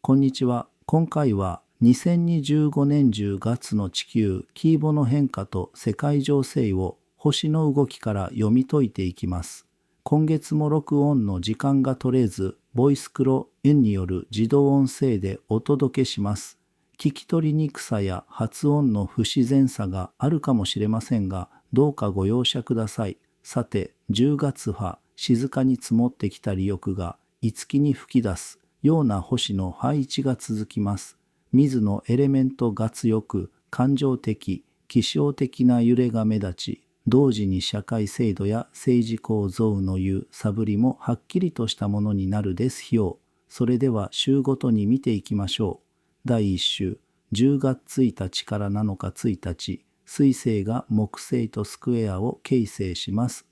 こんにちは。今回は2025年10月の地球キーボの変化と世界情勢を星の動きから読み解いていきます。今月も録音の時間が取れず、ボイスクロ N による自動音声でお届けします。聞き取りにくさや発音の不自然さがあるかもしれませんが、どうかご容赦ください。さて、10月は静かに積もってきた利翼が五月に吹き出すような星の配置が続きます。水のエレメントが強く、感情的、気象的な揺れが目立ち、同時に社会制度や政治構造の言うさぶりもはっきりとしたものになるですよ。それでは週ごとに見ていきましょう。第1週、10月1日から7日1日、水星が木星とスクエアを形成します。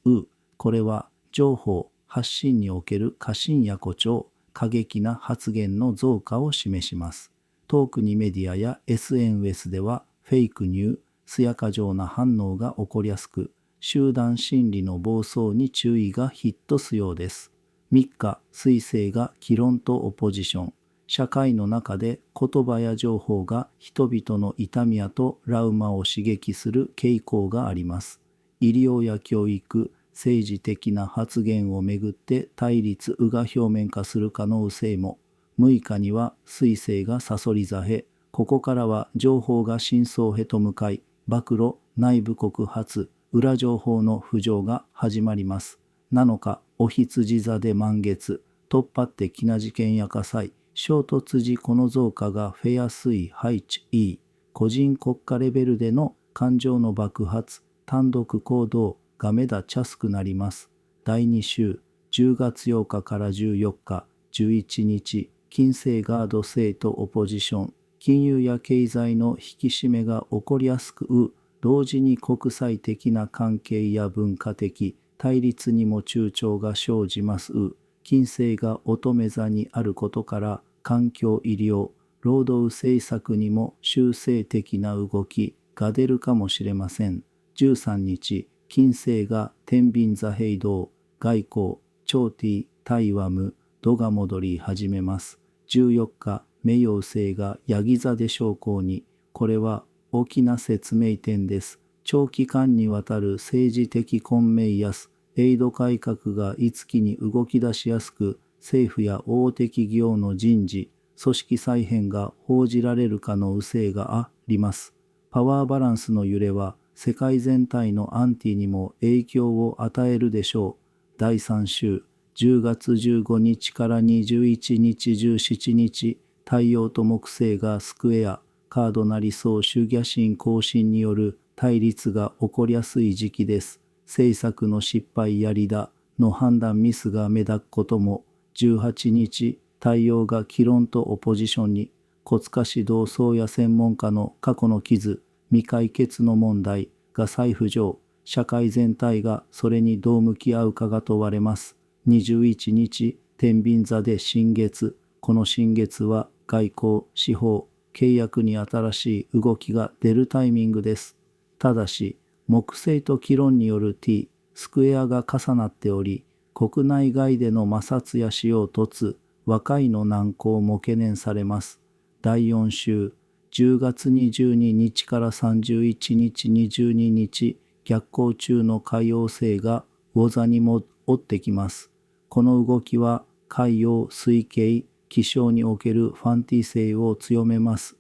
これは情報、発信における過信や誇張、過激な発言の増加を示します。特にメディアや SNS ではフェイクニュー、艶過剰な反応が起こりやすく、集団心理の暴走に注意がヒットすようです。3日、水星が議論とオポジション。社会の中で言葉や情報が人々の痛みやとラウマを刺激する傾向があります。医療や教育、政治的な発言をめぐって対立が表面化する可能性も。6日には水星がさそり座へ、ここからは情報が真相へと向かい、暴露、内部告発、裏情報の浮上が始まります。7日、お羊座で満月、突発的な事件や火災、衝突時この増加がフェア水配置、個人国家レベルでの感情の爆発、単独行動が目立ちやすくなります。第2週、10月8日から14日、11日、金星ガード星とオポジション、金融や経済の引き締めが起こりやすく、同時に国際的な関係や文化的対立にも中長が生じます。金星が乙女座にあることから、環境医療、労働政策にも修正的な動きが出るかもしれません。13日、金星が天秤座平等、外交、長テタイワム、度が戻り始めます。14日、冥王星がヤギ座で昇降に、これは大きな説明点です。長期間にわたる政治的混迷やエイド改革が五月に動き出しやすく、政府や大手企業の人事、組織再編が報じられる可能性があります。パワーバランスの揺れは世界全体のアンティにも影響を与えるでしょう。第3週、10月15日から21日17日、太陽と木星がスクエア、カードナリソー主義心更新による対立が起こりやすい時期です。政策の失敗やリーダーの判断ミスが目立つことも。18日、太陽が議論とオポジションに、戸塚市同窓や専門家の過去の傷、未解決の問題が再浮上、社会全体がそれにどう向き合うかが問われます。21日、天秤座で新月、この新月は外交、司法、契約に新しい動きが出るタイミングです。ただし、木星と議論による T、スクエアが重なっており、国内外での摩擦や使用突、和解の難航も懸念されます。第4週、10月22日から31日22日、逆行中の海王星が魚座にも追ってきます。この動きは海洋、水系、気象におけるファンティ性を強めます。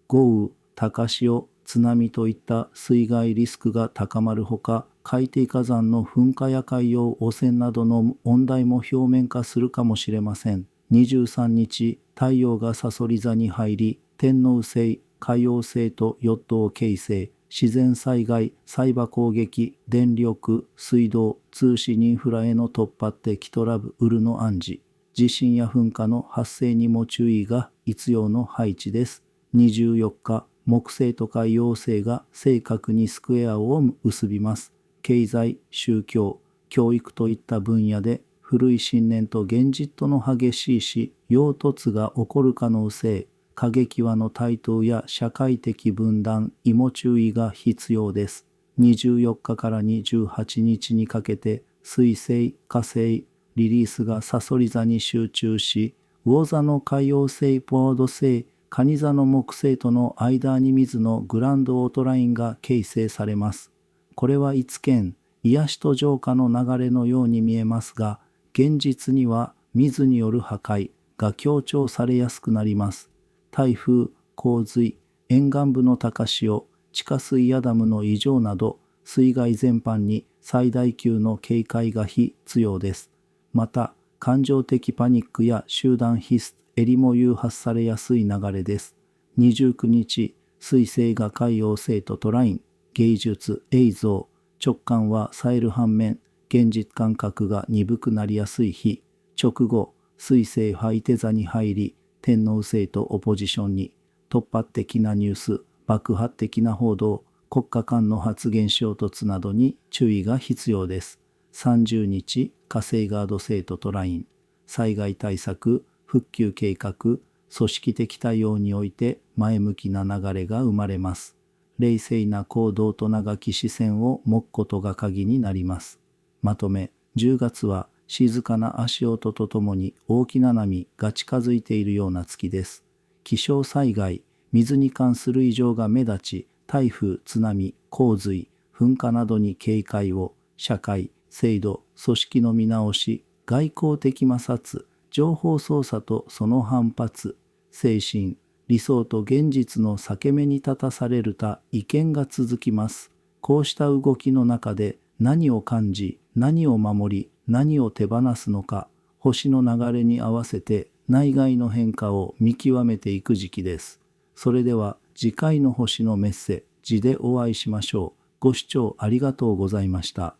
豪雨、高潮、津波といった水害リスクが高まるほか、海底火山の噴火や海洋汚染などの問題も表面化するかもしれません。23日、太陽がさそり座に入り、天王星、海王星とヨットを形成、自然災害、サイバー攻撃、電力、水道、通信インフラへの突破的トラブルの暗示、地震や噴火の発生にも注意が必要の配置です。24日、木星と海王星が正確にスクエアを結びます。経済、宗教、教育といった分野で古い信念と現実との激しい衝突が起こる可能性、過激化の台頭や社会的分断にも注意が必要です。24日から28日にかけて水星、火星、リリースがさそり座に集中し、魚座の海洋星ポード星、蟹座の木星との間に水のグランドオートラインが形成されます。これは一見、癒しと浄化の流れのように見えますが、現実には水による破壊が強調されやすくなります。台風、洪水、沿岸部の高潮、地下水やダムの異常など、水害全般に最大級の警戒が必要です。また、感情的パニックや集団ヒステリも誘発されやすい流れです。29日、水星が海王星とトライン、芸術、映像、直感は冴える反面、現実感覚が鈍くなりやすい日。直後、水星は手座に入り、天王星とオポジションに、突発的なニュース、爆発的な報道、国家間の発言衝突などに注意が必要です。30日、火星ガード星とトライン、災害対策、復旧計画、組織的対応において前向きな流れが生まれます。冷静な行動と長き視線を持つことが鍵になります。まとめ、10月は静かな足音とともに大きな波が近づいているような月です。気象災害、水に関する異常が目立ち、台風、津波、洪水、噴火などに警戒を、社会、制度、組織の見直し、外交的摩擦、情報操作とその反発、精神、理想と現実の裂け目に立たされるた意見が続きます。こうした動きの中で何を感じ、何を守り、何を手放すのか、星の流れに合わせて内外の変化を見極めていく時期です。それでは次回の星のメッセージでお会いしましょう。ご視聴ありがとうございました。